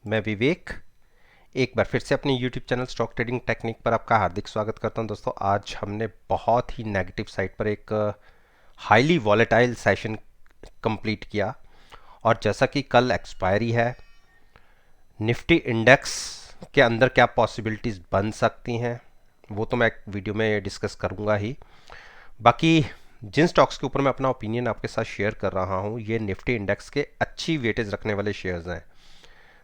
मैं विवेक एक बार फिर से अपने YouTube channel stock trading technique पर आपका हार्दिक स्वागत करता हूं। दोस्तों, आज हमने बहुत ही नेगेटिव साइड पर एक हाईली वॉलेटाइल सेशन कंप्लीट किया। और जैसा कि कल एक्सपायरी है, निफ्टी इंडेक्स के अंदर क्या पॉसिबिलिटीज़ बन सकती हैं वो तो मैं एक वीडियो में डिस्कस करूंगा ही। बाकी जिन स्टॉक्स के ऊपर मैं अपना ओपिनियन आपके साथ शेयर कर रहा हूं, ये निफ्टी इंडेक्स के अच्छी वेटेज रखने वाले शेयर्स हैं।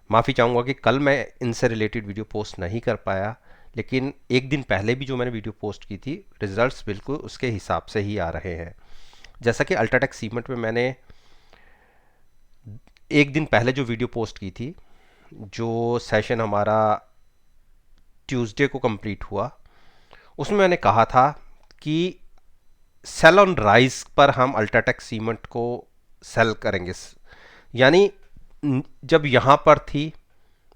माफ़ी चाहूँगा कि कल मैं इनसे रिलेटेड वीडियो पोस्ट नहीं कर पाया, लेकिन एक दिन पहले भी जो मैंने वीडियो पोस्ट की थी, रिजल्ट्स बिल्कुल उसके हिसाब से ही आ रहे हैं। जैसा कि अल्ट्राटेक सीमेंट में मैंने एक दिन पहले जो वीडियो पोस्ट की थी, जो सेशन हमारा ट्यूसडे को कंप्लीट हुआ, उसमें मैंने कहा था कि सेल ऑन राइज पर हम अल्ट्राटेक सीमेंट को सेल करेंगे। यानी जब यहाँ पर थी,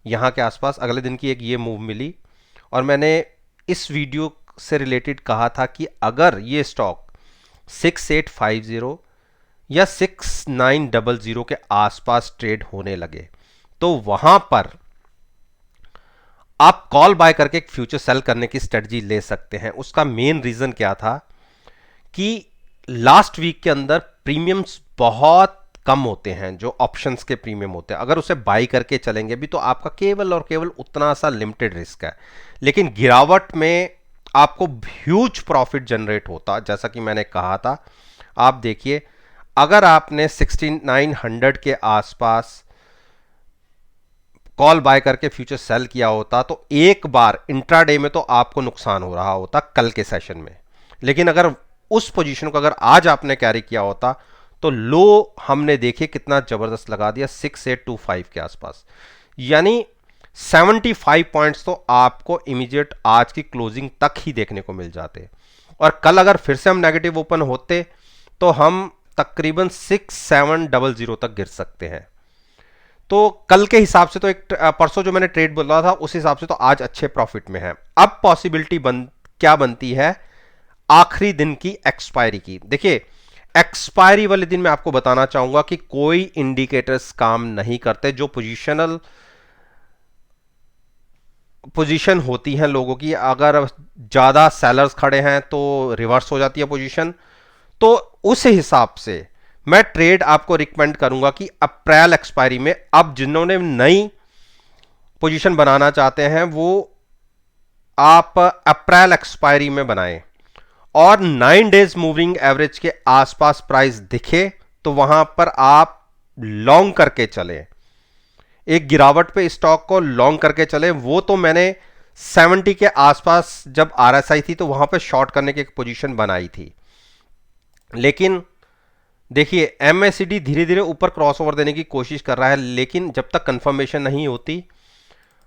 यहाँ के आसपास अगले दिन की एक ये मूव मिली, और मैंने इस वीडियो से रिलेटेड कहा था कि अगर ये स्टॉक 6850 या 6900 के आसपास ट्रेड होने लगे तो वहां पर आप कॉल बाय करके एक फ्यूचर सेल करने की स्ट्रेटजी ले सकते हैं। उसका मेन रीजन क्या था कि लास्ट वीक के अंदर प्रीमियम्स बहुत कम होते हैं, जो ऑप्शंस के प्रीमियम होते हैं। अगर उसे बाई करके चलेंगे भी तो आपका केवल और केवल उतना सा लिमिटेड रिस्क है, लेकिन गिरावट में आपको ह्यूज प्रॉफिट जनरेट होता। जैसा कि मैंने कहा था, आप देखिए, अगर आपने 6900 के आसपास कॉल बाय करके फ्यूचर सेल किया होता तो एक बार इंट्राडे में तो आपको नुकसान हो रहा होता कल के सेशन में। लेकिन अगर उस पोजीशन को अगर आज आपने कैरी किया होता तो लो हमने देखिए कितना जबरदस्त लगा दिया, 6825 के आसपास। यानी 75 पॉइंट्स तो आपको इमीडिएट आज की क्लोजिंग तक ही देखने को मिल जाते। और कल अगर फिर से हम नेगेटिव ओपन होते तो हम तकरीबन 6700 तक गिर सकते हैं। तो कल के हिसाब से तो एक परसों जो मैंने ट्रेड बोला था उस हिसाब से तो आज अच्छे प्रॉफिट में है। अब पॉसिबिलिटी क्या बनती है आखिरी दिन की एक्सपायरी की। देखिए, एक्सपायरी वाले दिन मैं आपको बताना चाहूंगा कि कोई इंडिकेटर्स काम नहीं करते। जो पोजीशन होती हैं लोगों की, अगर ज्यादा सेलर्स खड़े हैं तो रिवर्स हो जाती है पोजीशन। तो उस हिसाब से मैं ट्रेड आपको रिकमेंड करूंगा कि अप्रैल एक्सपायरी में अब जिन्होंने नई पोजीशन बनाना चाहते हैं वो आप अप्रैल एक्सपायरी में बनाएं, और 9 डेज मूविंग एवरेज के आसपास प्राइस दिखे तो वहां पर आप लॉन्ग करके चले, एक गिरावट पे स्टॉक को लॉन्ग करके चले। वो तो मैंने 70 के आसपास जब आरएसआई थी तो वहां पे शॉर्ट करने की एक पोजीशन बनाई थी। लेकिन देखिए, एमएससीडी धीरे धीरे ऊपर क्रॉसओवर देने की कोशिश कर रहा है, लेकिन जब तक कंफर्मेशन नहीं होती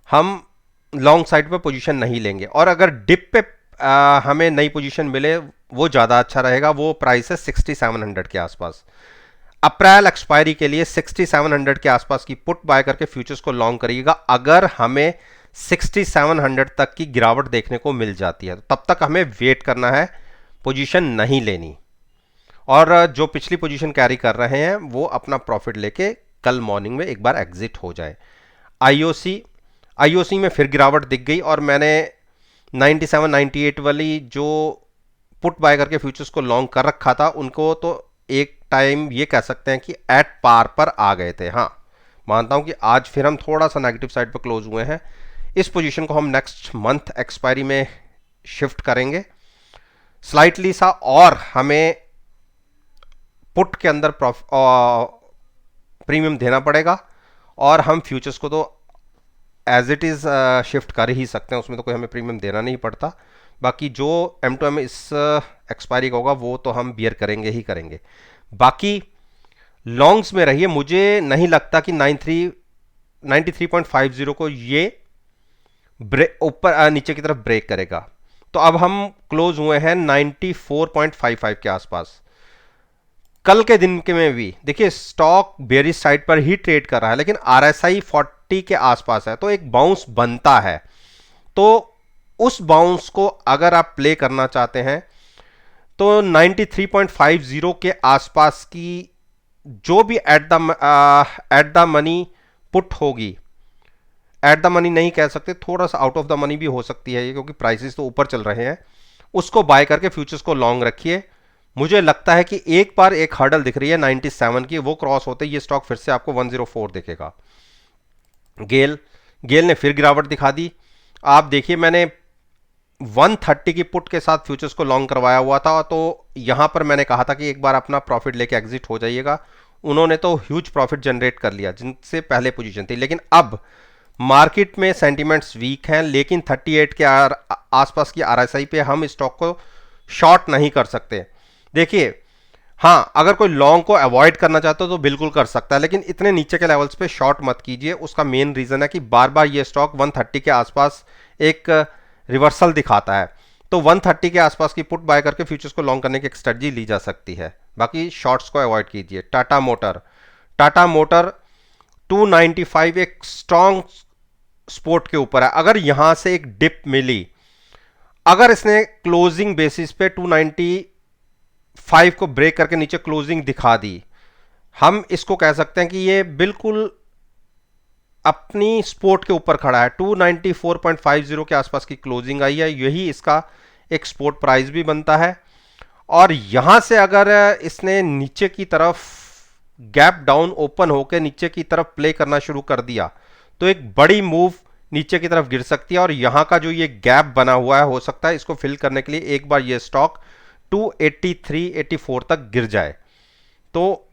हम लॉन्ग साइड पे पोजीशन नहीं लेंगे। और अगर डिप पे हमें नई पोजीशन मिले वो ज़्यादा अच्छा रहेगा। वो प्राइस है 6700 के आसपास। अप्रैल एक्सपायरी के लिए 6700 के आसपास की पुट बाय करके फ्यूचर्स को लॉन्ग करिएगा। अगर हमें 6700 तक की गिरावट देखने को मिल जाती है तो तब तक हमें वेट करना है, पोजीशन नहीं लेनी। और जो पिछली पोजीशन कैरी कर रहे हैं वो अपना प्रॉफिट लेके कल मॉर्निंग में एक बार एग्जिट हो जाए। आईओसी में फिर गिरावट दिख गई, और मैंने 97 98 वाली जो पुट बाय करके फ्यूचर्स को लॉन्ग कर रखा था उनको तो एक टाइम ये कह सकते हैं कि एट पार पर आ गए थे। हाँ, मानता हूं कि आज फिर हम थोड़ा सा नेगेटिव साइड पर क्लोज हुए हैं। इस पोजीशन को हम नेक्स्ट मंथ एक्सपायरी में शिफ्ट करेंगे स्लाइटली सा, और हमें पुट के अंदर प्रीमियम देना पड़ेगा, और हम फ्यूचर्स को तो एज इट इज़ शिफ्ट कर ही सकते हैं, उसमें तो कोई हमें प्रीमियम देना नहीं पड़ता। बाकी जो M2M इस एक्सपायरी का होगा वो तो हम बियर करेंगे ही करेंगे। बाकी लॉन्ग्स में रहिए, मुझे नहीं लगता कि 93.50 को ये ऊपर नीचे की तरफ ब्रेक करेगा। तो अब हम क्लोज हुए हैं 94.55 के आसपास। कल के दिन के में भी देखिए स्टॉक बेरिश साइड पर ही ट्रेड कर रहा है, लेकिन आरएसआई 40 के आसपास है तो एक बाउंस बनता है। तो उस बाउंस को अगर आप प्ले करना चाहते हैं तो 93.50 के आसपास की जो भी एट द मनी पुट होगी एट द मनी नहीं कह सकते, थोड़ा सा आउट ऑफ द मनी भी हो सकती है ये, क्योंकि प्राइसेस तो ऊपर चल रहे हैं। उसको बाय करके फ्यूचर्स को लॉन्ग रखिए। मुझे लगता है कि एक बार एक हर्डल दिख रही है 97 की, वो क्रॉस होते ही ये स्टॉक फिर से आपको 104 दिखेगा। गेल गेल ने फिर गिरावट दिखा दी। आप देखिए, मैंने 130 की पुट के साथ फ्यूचर्स को लॉन्ग करवाया हुआ था, तो यहां पर मैंने कहा था कि एक बार अपना प्रॉफिट लेके एग्जिट हो जाइएगा। उन्होंने तो ह्यूज प्रॉफिट जनरेट कर लिया जिनसे पहले पोजीशन थी, लेकिन अब मार्केट में सेंटिमेंट्स वीक हैं, लेकिन 38 के आसपास की आरएसआई पे हम स्टॉक को शॉर्ट नहीं कर सकते। देखिए, हाँ, अगर कोई लॉन्ग को अवॉइड करना चाहता हो तो बिल्कुल कर सकता है, लेकिन इतने नीचे के लेवल्स पे शॉर्ट मत कीजिए। उसका मेन रीजन है कि बार बार ये स्टॉक 130 के आसपास एक रिवर्सल दिखाता है, तो 130 के आसपास की पुट बाय करके फ्यूचर्स को लॉन्ग करने की एक स्ट्रेटजी ली जा सकती है। बाकी शॉर्ट्स को अवॉइड कीजिए। टाटा मोटर 295 एक स्ट्रॉन्ग सपोर्ट के ऊपर है। अगर यहां से एक डिप मिली, अगर इसने क्लोजिंग बेसिस पे 295 को ब्रेक करके नीचे क्लोजिंग दिखा दी, हम इसको कह सकते हैं कि ये बिल्कुल अपनी सपोर्ट के ऊपर खड़ा है। 294.50 के आसपास की क्लोजिंग आई है, यही इसका एक सपोर्ट प्राइस भी बनता है। और यहां से अगर इसने नीचे की तरफ गैप डाउन ओपन होकर नीचे की तरफ प्ले करना शुरू कर दिया, तो एक बड़ी मूव नीचे की तरफ गिर सकती है, और यहां का जो ये गैप बना हुआ है, हो सकता है इसको फिल करने के लिए एक बार ये स्टॉक 283-84 तक गिर जाए। तो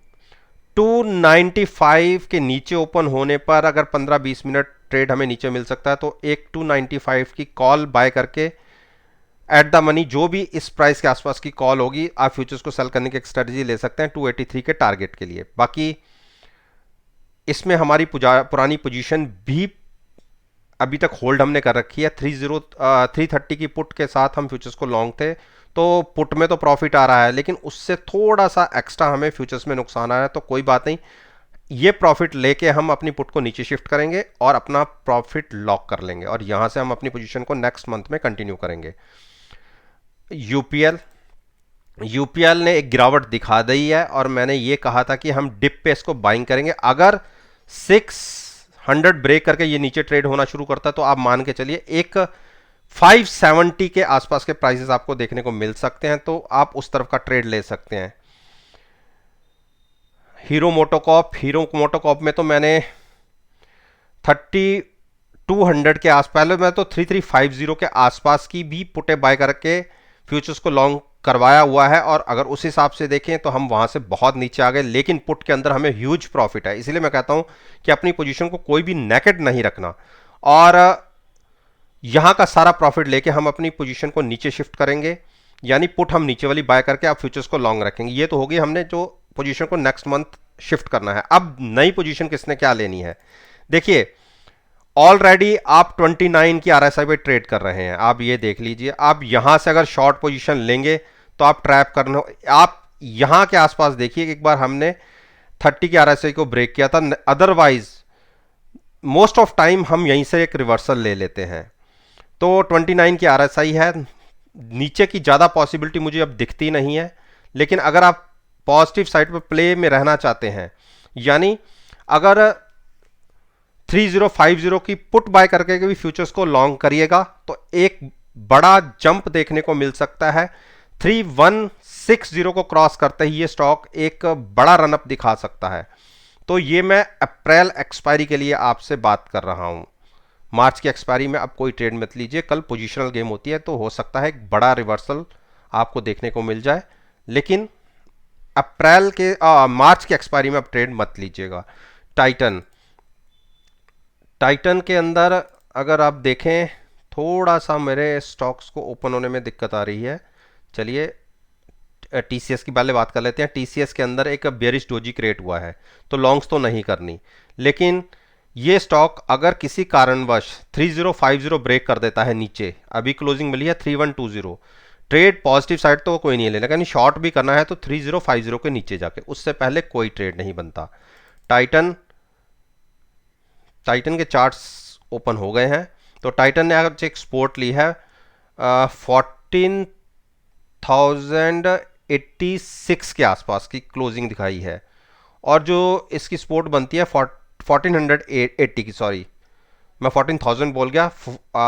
295 के नीचे ओपन होने पर अगर 15-20 मिनट ट्रेड हमें नीचे मिल सकता है, तो एक 295 की कॉल बाय करके एट द मनी जो भी इस प्राइस के आसपास की कॉल होगी, आप फ्यूचर्स को सेल करने की एक स्ट्रेटजी ले सकते हैं 283 के टारगेट के लिए। बाकी इसमें हमारी पुरानी पोजीशन भी अभी तक होल्ड हमने कर रखी है। 330 की पुट के साथ हम फ्यूचर्स को लॉन्ग थे, तो पुट में तो प्रॉफिट आ रहा है, लेकिन उससे थोड़ा सा एक्स्ट्रा हमें फ्यूचर्स में नुकसान आ रहा है। तो कोई बात नहीं, ये प्रॉफिट लेके हम अपनी पुट को नीचे शिफ्ट करेंगे और अपना प्रॉफिट लॉक कर लेंगे, और यहां से हम अपनी पोजीशन को नेक्स्ट मंथ में कंटिन्यू करेंगे। यूपीएल यूपीएल ने एक गिरावट दिखा दी है, और मैंने ये कहा था कि हम डिप पे इसको बाइंग करेंगे। अगर 600 ब्रेक करके ये नीचे ट्रेड होना शुरू करता है, तो आप मान के चलिए एक 570 के आसपास के प्राइसेस आपको देखने को मिल सकते हैं, तो आप उस तरफ का ट्रेड ले सकते हैं। हीरो मोटोकॉप में तो मैंने 3200 के आस, पहले मैं तो 3350 के आसपास की भी पुटे बाय करके फ्यूचर्स को लॉन्ग करवाया हुआ है, और अगर उस हिसाब से देखें तो हम वहां से बहुत नीचे आ गए, लेकिन पुट के अंदर हमें ह्यूज प्रॉफिट है। इसलिए मैं कहता हूं कि अपनी पोजीशन को कोई भी नेकेड नहीं रखना, और यहां का सारा प्रॉफिट लेके हम अपनी पोजीशन को नीचे शिफ्ट करेंगे, यानी पुट हम नीचे वाली बाय करके आप फ्यूचर्स को लॉन्ग रखेंगे। ये तो होगी हमने जो पोजीशन को नेक्स्ट मंथ शिफ्ट करना है। अब नई पोजीशन किसने क्या लेनी है, देखिए ऑलरेडी आप 29 की आरएसआई पे ट्रेड कर रहे हैं, आप ये देख लीजिए। आप यहां से अगर शॉर्ट पोजीशन लेंगे तो आप ट्रैप करना, आप यहां के आसपास देखिए, एक बार हमने 30 की आरएसआई को ब्रेक किया था, अदरवाइज मोस्ट ऑफ टाइम हम यहीं से एक रिवर्सल ले लेते हैं। तो 29 की आरएसआई है, नीचे की ज़्यादा पॉसिबिलिटी मुझे अब दिखती नहीं है, लेकिन अगर आप पॉजिटिव साइड पर प्ले में रहना चाहते हैं, यानी अगर 3050 की पुट बाय करके भी फ्यूचर्स को लॉन्ग करिएगा, तो एक बड़ा जंप देखने को मिल सकता है। 3160 को क्रॉस करते ही ये स्टॉक एक बड़ा रनअप दिखा सकता है। तो ये मैं अप्रैल एक्सपायरी के लिए आपसे बात कर रहा हूं। मार्च की एक्सपायरी में अब कोई ट्रेड मत लीजिए, कल पोजिशनल गेम होती है, तो हो सकता है एक बड़ा रिवर्सल आपको देखने को मिल जाए, लेकिन अप्रैल के मार्च की एक्सपायरी में अब ट्रेड मत लीजिएगा। टाइटन के अंदर अगर आप देखें, थोड़ा सा मेरे स्टॉक्स को ओपन होने में दिक्कत आ रही है। चलिए टीसीएस की पहले बात कर लेते हैं। टीसीएस के अंदर एक बेयरिश डोजी क्रिएट हुआ है, तो लॉन्ग्स तो नहीं करनी, लेकिन ये स्टॉक अगर किसी कारणवश 3050 ब्रेक कर देता है नीचे, अभी क्लोजिंग मिली है 3120, ट्रेड पॉजिटिव साइड तो कोई नहीं लेना, यानी शॉर्ट भी करना है तो 3050 के नीचे जाके, उससे पहले कोई ट्रेड नहीं बनता। टाइटन के चार्ट्स ओपन हो गए हैं, तो टाइटन ने आज एक सपोर्ट ली है 14,086 के आसपास की क्लोजिंग दिखाई है, और जो इसकी सपोर्ट बनती है 1480 की, सॉरी मैं 14,000 बोल गया,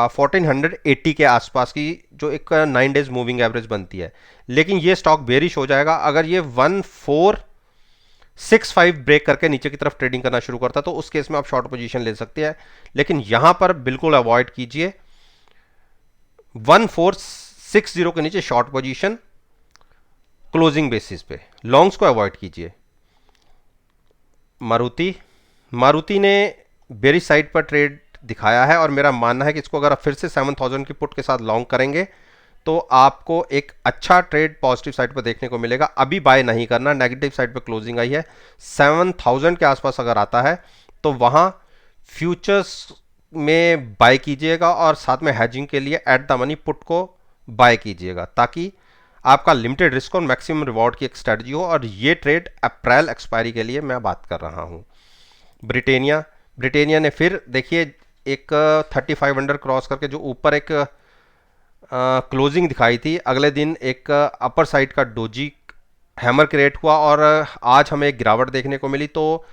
1480 के आसपास की जो एक 9 डेज मूविंग एवरेज बनती है। लेकिन ये स्टॉक बेरिश हो जाएगा अगर ये 1465 ब्रेक करके नीचे की तरफ ट्रेडिंग करना शुरू करता, तो उस केस में आप शॉर्ट पोजीशन ले सकते हैं। लेकिन यहां पर बिल्कुल अवॉइड कीजिए 1460 के नीचे शॉर्ट पोजीशन क्लोजिंग बेसिस पे, लॉन्ग्स को अवॉइड कीजिए। मारुति मारुति ने बेरिश साइड पर ट्रेड दिखाया है और मेरा मानना है कि इसको अगर आप फिर से 7000 की पुट के साथ लॉन्ग करेंगे तो आपको एक अच्छा ट्रेड पॉजिटिव साइड पर देखने को मिलेगा। अभी बाय नहीं करना, नेगेटिव साइड पर क्लोजिंग आई है। 7000 के आसपास अगर आता है तो वहां फ्यूचर्स में बाय कीजिएगा और साथ में हैजिंग के लिए एट द मनी पुट को बाय कीजिएगा, ताकि आपका लिमिटेड रिस्क और मैक्सिमम रिवॉर्ड की एक स्ट्रेटजी हो। और ये ट्रेड अप्रैल एक्सपायरी के लिए मैं बात कर रहा हूं। ब्रिटेनिया ब्रिटेनिया ने फिर देखिए एक 3500 क्रॉस करके जो ऊपर एक क्लोजिंग दिखाई थी, अगले दिन एक अपर साइड का डोजी हैमर क्रिएट हुआ और आज हमें एक गिरावट देखने को मिली। तो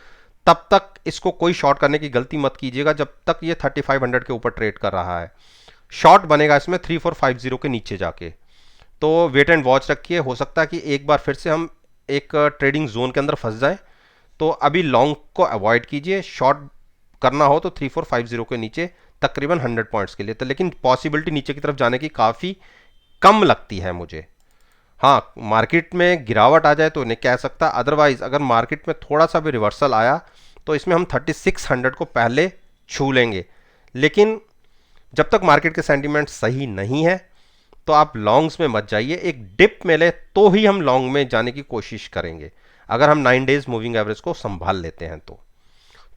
तब तक इसको कोई शॉर्ट करने की गलती मत कीजिएगा जब तक ये 3500 के ऊपर ट्रेड कर रहा है। शॉर्ट बनेगा इसमें 3450 के नीचे जाके, तो वेट एंड वॉच रखिए। हो सकता है कि एक बार फिर से हम एक ट्रेडिंग जोन के अंदर फंस जाएं, तो अभी लॉन्ग को अवॉइड कीजिए। शॉर्ट करना हो तो 3450 के नीचे तकरीबन 100 पॉइंट्स के लिए, तो लेकिन पॉसिबिलिटी नीचे की तरफ जाने की काफ़ी कम लगती है मुझे। हाँ, मार्केट में गिरावट आ जाए तो नहीं कह सकता, अदरवाइज अगर मार्केट में थोड़ा सा भी रिवर्सल आया तो इसमें हम 3600 को पहले छू लेंगे। लेकिन जब तक मार्केट के सेंटीमेंट सही नहीं है तो आप लॉन्ग्स में मत जाइए। एक डिप मिले तो ही हम लॉन्ग में जाने की कोशिश करेंगे, अगर हम 9 डेज मूविंग एवरेज को संभाल लेते हैं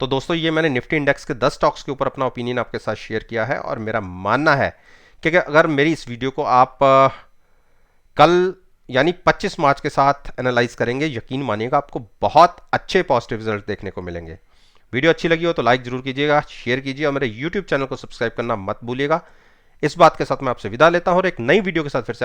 तो दोस्तों ये मैंने निफ्टी इंडेक्स के 10 स्टॉक्स के ऊपर अपना ओपिनियन आपके साथ शेयर किया है। और मेरा मानना है कि अगर मेरी इस वीडियो को आप कल यानी 25 मार्च के साथ एनालाइज करेंगे, यकीन मानिएगा आपको बहुत अच्छे पॉजिटिव रिजल्ट देखने को मिलेंगे। वीडियो अच्छी लगी हो तो लाइक जरूर कीजिएगा, शेयर कीजिए और मेरे यूट्यूब चैनल को सब्सक्राइब करना मत भूलिएगा। इस बात के साथ मैं आपसे विदा लेता हूं और एक नई वीडियो के साथ फिर से